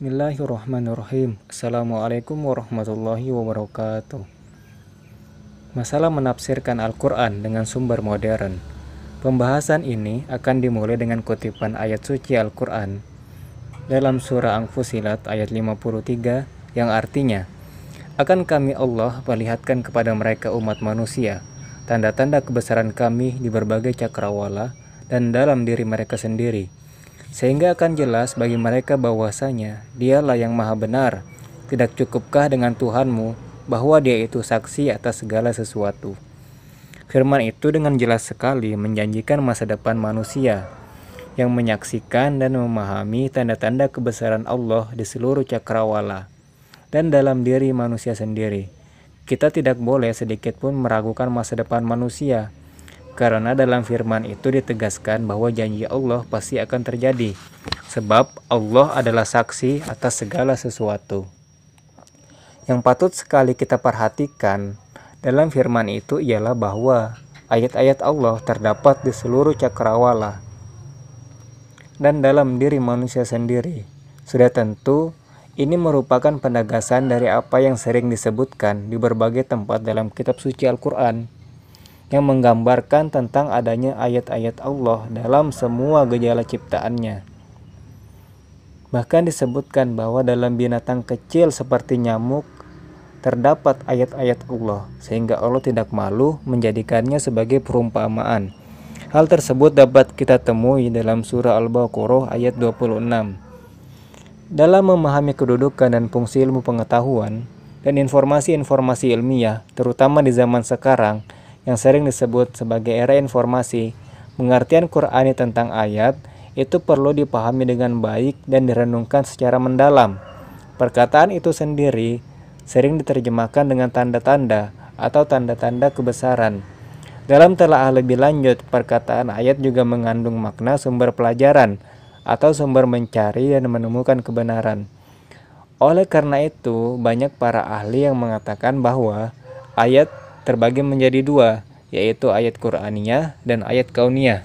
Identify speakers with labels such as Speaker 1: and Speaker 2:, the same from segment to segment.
Speaker 1: Bismillahirrahmanirrahim. Assalamualaikum warahmatullahi wabarakatuh. Masalah menafsirkan Al-Quran dengan sumber modern. Pembahasan ini akan dimulai dengan kutipan ayat suci Al-Quran dalam surah Ang-Fusilat ayat 53 yang artinya, akan kami Allah perlihatkan kepada mereka umat manusia tanda-tanda kebesaran kami di berbagai cakrawala dan dalam diri mereka sendiri, sehingga akan jelas bagi mereka bahwasanya Dialah yang maha benar. Tidak cukupkah dengan Tuhanmu bahwa Dia itu saksi atas segala sesuatu? Firman itu dengan jelas sekali menjanjikan masa depan manusia yang menyaksikan dan memahami tanda-tanda kebesaran Allah di seluruh cakrawala dan dalam diri manusia sendiri. Kita tidak boleh sedikit pun meragukan masa depan manusia, karena dalam firman itu ditegaskan bahwa janji Allah pasti akan terjadi, sebab Allah adalah saksi atas segala sesuatu. Yang patut sekali kita perhatikan dalam firman itu ialah bahwa ayat-ayat Allah terdapat di seluruh cakrawala dan dalam diri manusia sendiri. Sudah tentu, ini merupakan penegasan dari apa yang sering disebutkan di berbagai tempat dalam kitab suci Al-Quran, yang menggambarkan tentang adanya ayat-ayat Allah dalam semua gejala ciptaannya. Bahkan disebutkan bahwa dalam binatang kecil seperti nyamuk terdapat ayat-ayat Allah, sehingga Allah tidak malu menjadikannya sebagai perumpamaan. Hal tersebut dapat kita temui dalam surah Al-Baqarah ayat 26. Dalam memahami kedudukan dan fungsi ilmu pengetahuan dan informasi-informasi ilmiah, terutama di zaman sekarang, yang sering disebut sebagai era informasi, pengertian Qur'ani tentang ayat itu perlu dipahami dengan baik dan direnungkan secara mendalam. Perkataan itu sendiri sering diterjemahkan dengan tanda-tanda atau tanda-tanda kebesaran. Dalam telaah lebih lanjut, perkataan ayat juga mengandung makna sumber pelajaran atau sumber mencari dan menemukan kebenaran. Oleh karena itu, banyak para ahli yang mengatakan bahwa ayat terbagi menjadi dua, yaitu ayat Qur'aniyah dan ayat Kauniyah.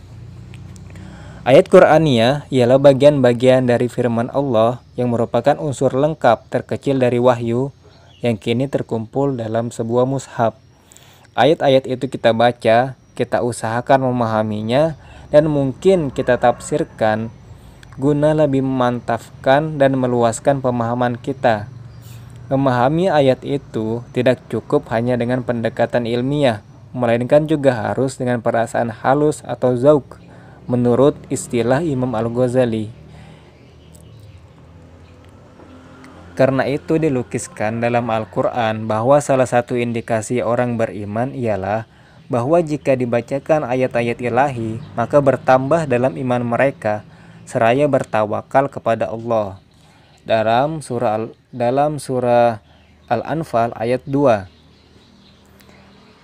Speaker 1: Ayat Qur'aniyah ialah bagian-bagian dari firman Allah yang merupakan unsur lengkap terkecil dari wahyu yang kini terkumpul dalam sebuah mushaf. Ayat-ayat itu kita baca, kita usahakan memahaminya, dan mungkin kita tafsirkan guna lebih memantapkan dan meluaskan pemahaman kita. Memahami ayat itu tidak cukup hanya dengan pendekatan ilmiah, melainkan juga harus dengan perasaan halus atau zauk, menurut istilah Imam Al-Ghazali. Karena itu dilukiskan dalam Al-Quran bahwa salah satu indikasi orang beriman ialah bahwa jika dibacakan ayat-ayat ilahi, maka bertambah dalam iman mereka, seraya bertawakal kepada Allah. Dalam surah Al-Anfal ayat 2.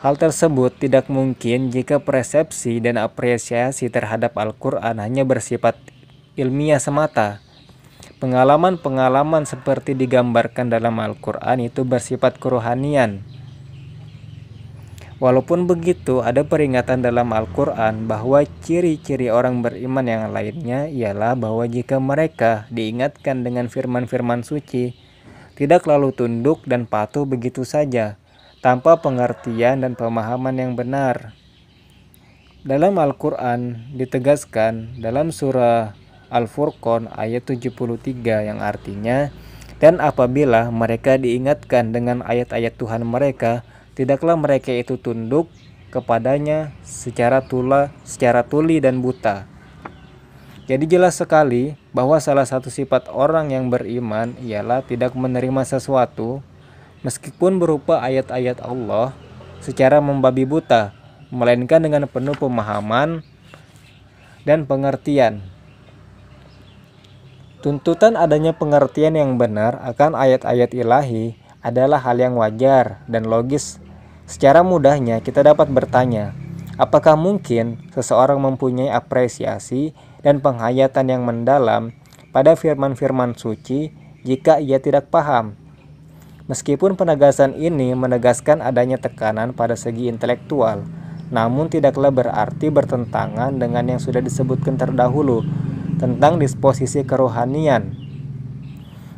Speaker 1: Hal tersebut tidak mungkin jika persepsi dan apresiasi terhadap Al-Quran hanya bersifat ilmiah semata. Pengalaman-pengalaman seperti digambarkan dalam Al-Quran itu bersifat kerohanian. Walaupun begitu, ada peringatan dalam Al-Quran bahwa ciri-ciri orang beriman yang lainnya ialah bahwa jika mereka diingatkan dengan firman-firman suci, tidak lalu tunduk dan patuh begitu saja, tanpa pengertian dan pemahaman yang benar. Dalam Al-Quran ditegaskan dalam surah Al-Furqan ayat 73 yang artinya, dan apabila mereka diingatkan dengan ayat-ayat Tuhan mereka, tidaklah mereka itu tunduk kepadanya secara tuli dan buta. Jadi jelas sekali bahwa salah satu sifat orang yang beriman ialah tidak menerima sesuatu, meskipun berupa ayat-ayat Allah, secara membabi buta, melainkan dengan penuh pemahaman dan pengertian. Tuntutan adanya pengertian yang benar akan ayat-ayat ilahi adalah hal yang wajar dan logis. Secara mudahnya kita dapat bertanya, apakah mungkin seseorang mempunyai apresiasi dan penghayatan yang mendalam pada firman-firman suci jika ia tidak paham? Meskipun penegasan ini menegaskan adanya tekanan pada segi intelektual, namun tidaklah berarti bertentangan dengan yang sudah disebutkan terdahulu tentang disposisi kerohanian.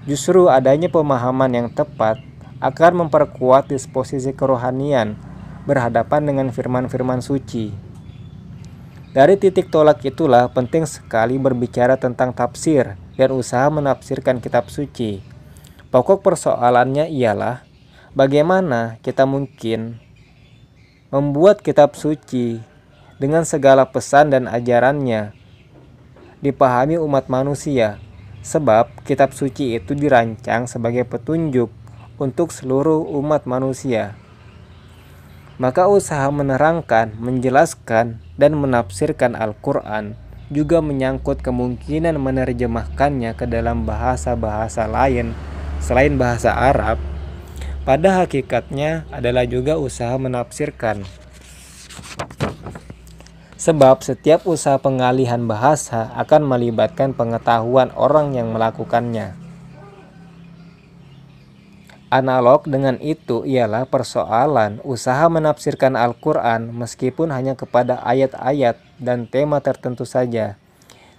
Speaker 1: Justru adanya pemahaman yang tepat akan memperkuat disposisi kerohanian berhadapan dengan firman-firman suci. Dari titik tolak itulah penting sekali berbicara tentang tafsir dan usaha menafsirkan kitab suci. Pokok persoalannya ialah bagaimana kita mungkin membuat kitab suci dengan segala pesan dan ajarannya dipahami umat manusia, sebab kitab suci itu dirancang sebagai petunjuk untuk seluruh umat manusia. Maka usaha menerangkan, menjelaskan, dan menafsirkan Al-Quran juga menyangkut kemungkinan menerjemahkannya ke dalam bahasa-bahasa lain selain bahasa Arab. Pada hakikatnya adalah juga usaha menafsirkan. Sebab setiap usaha pengalihan bahasa akan melibatkan pengetahuan orang yang melakukannya. Analog dengan itu ialah persoalan usaha menafsirkan Al-Quran meskipun hanya kepada ayat-ayat dan tema tertentu saja.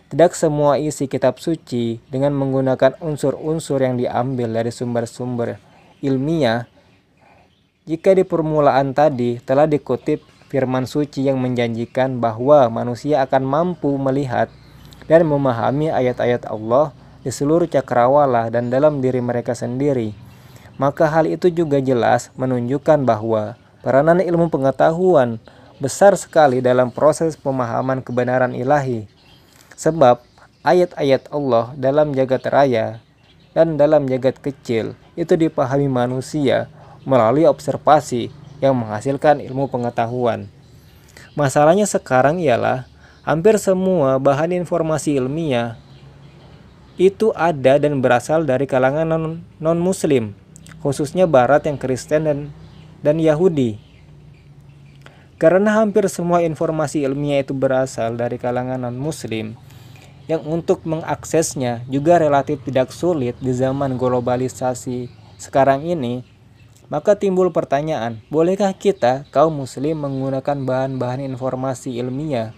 Speaker 1: Tidak semua isi kitab suci dengan menggunakan unsur-unsur yang diambil dari sumber-sumber ilmiah. Jika di permulaan tadi telah dikutip firman suci yang menjanjikan bahwa manusia akan mampu melihat dan memahami ayat-ayat Allah di seluruh cakrawala dan dalam diri mereka sendiri, maka hal itu juga jelas menunjukkan bahwa peranan ilmu pengetahuan besar sekali dalam proses pemahaman kebenaran ilahi. Sebab ayat-ayat Allah dalam jagat raya dan dalam jagat kecil itu dipahami manusia melalui observasi yang menghasilkan ilmu pengetahuan. Masalahnya sekarang ialah hampir semua bahan informasi ilmiah itu ada dan berasal dari kalangan non-muslim, khususnya Barat yang Kristen dan Yahudi. Karena hampir semua informasi ilmiah itu berasal dari kalangan non-muslim, yang untuk mengaksesnya juga relatif tidak sulit di zaman globalisasi sekarang ini, maka timbul pertanyaan, bolehkah kita kaum muslim menggunakan bahan-bahan informasi ilmiah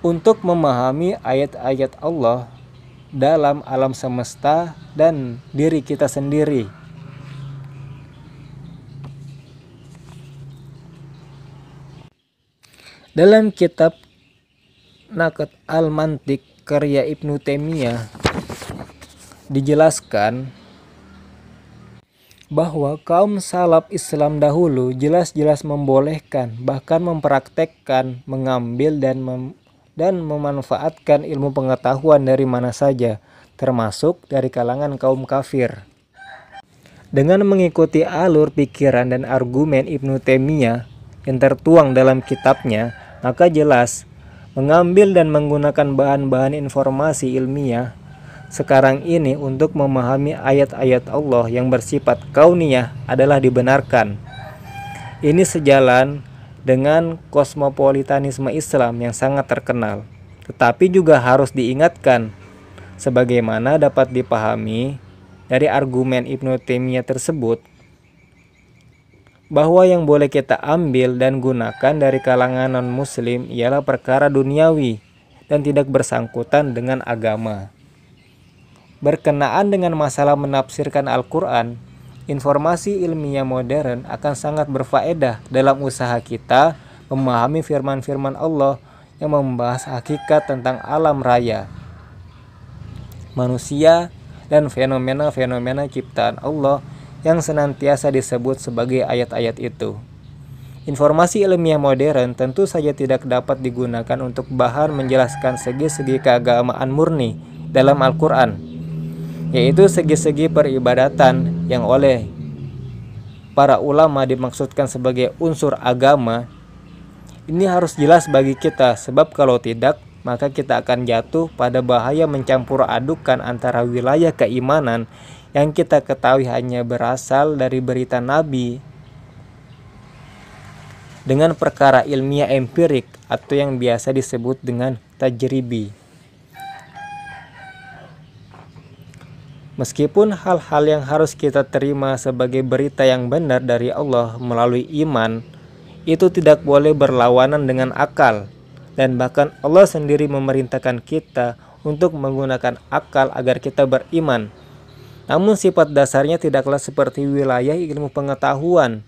Speaker 1: untuk memahami ayat-ayat Allah dalam alam semesta dan diri kita sendiri? Dalam kitab Naqd al-Mantiq karya Ibnu Taimiyah dijelaskan bahwa kaum salaf Islam dahulu jelas-jelas membolehkan, bahkan mempraktekkan, mengambil dan memanfaatkan ilmu pengetahuan dari mana saja, termasuk dari kalangan kaum kafir. Dengan mengikuti alur pikiran dan argumen Ibnu Taimiyah yang tertuang dalam kitabnya, maka jelas mengambil dan menggunakan bahan-bahan informasi ilmiah sekarang ini untuk memahami ayat-ayat Allah yang bersifat kauniyah adalah dibenarkan. Ini sejalan dengan kosmopolitanisme Islam yang sangat terkenal. Tetapi juga harus diingatkan, sebagaimana dapat dipahami dari argumen Ibnu Taimiyah tersebut, bahwa yang boleh kita ambil dan gunakan dari kalangan non-muslim ialah perkara duniawi dan tidak bersangkutan dengan agama. Berkenaan dengan masalah menafsirkan Al-Quran, informasi ilmiah modern akan sangat berfaedah dalam usaha kita memahami firman-firman Allah yang membahas hakikat tentang alam raya, manusia, dan fenomena-fenomena ciptaan Allah yang senantiasa disebut sebagai ayat-ayat itu. Informasi ilmiah modern tentu saja tidak dapat digunakan untuk bahan menjelaskan segi-segi keagamaan murni dalam Al-Quran, yaitu segi-segi peribadatan yang oleh para ulama dimaksudkan sebagai unsur agama. Ini harus jelas bagi kita, sebab kalau tidak, maka kita akan jatuh pada bahaya mencampur adukan antara wilayah keimanan yang kita ketahui hanya berasal dari berita Nabi dengan perkara ilmiah empirik atau yang biasa disebut dengan tajribi. Meskipun hal-hal yang harus kita terima sebagai berita yang benar dari Allah melalui iman, itu tidak boleh berlawanan dengan akal, dan bahkan Allah sendiri memerintahkan kita untuk menggunakan akal agar kita beriman. Namun sifat dasarnya tidaklah seperti wilayah ilmu pengetahuan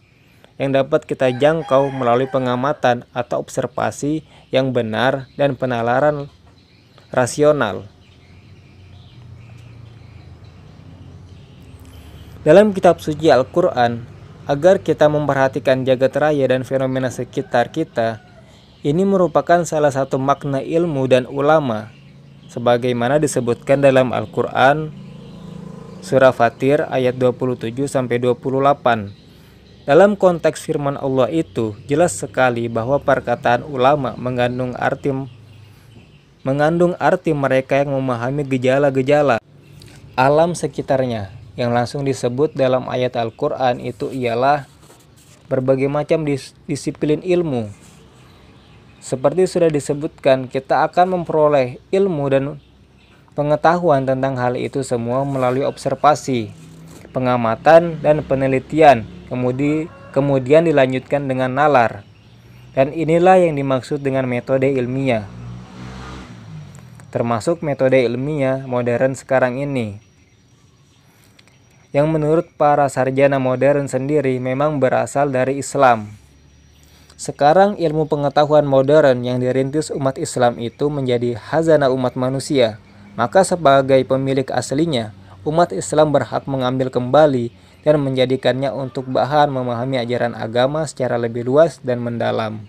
Speaker 1: yang dapat kita jangkau melalui pengamatan atau observasi yang benar dan penalaran rasional. Dalam kitab suci Al-Quran, agar kita memperhatikan jagat raya dan fenomena sekitar kita, ini merupakan salah satu makna ilmu dan ulama, sebagaimana disebutkan dalam Al-Quran, Surah Fatir ayat 27-28. Dalam konteks firman Allah itu, jelas sekali bahwa perkataan ulama mengandung arti mereka yang memahami gejala-gejala alam sekitarnya. Yang langsung disebut dalam ayat Al-Quran itu ialah berbagai macam disiplin ilmu. Seperti sudah disebutkan, kita akan memperoleh ilmu dan pengetahuan tentang hal itu semua melalui observasi, pengamatan, dan penelitian, kemudian dilanjutkan dengan nalar. Dan inilah yang dimaksud dengan metode ilmiah, termasuk metode ilmiah modern sekarang ini, yang menurut para sarjana modern sendiri memang berasal dari Islam. Sekarang ilmu pengetahuan modern yang dirintis umat Islam itu menjadi khazanah umat manusia. Maka sebagai pemilik aslinya, umat Islam berhak mengambil kembali dan menjadikannya untuk bahan memahami ajaran agama secara lebih luas dan mendalam.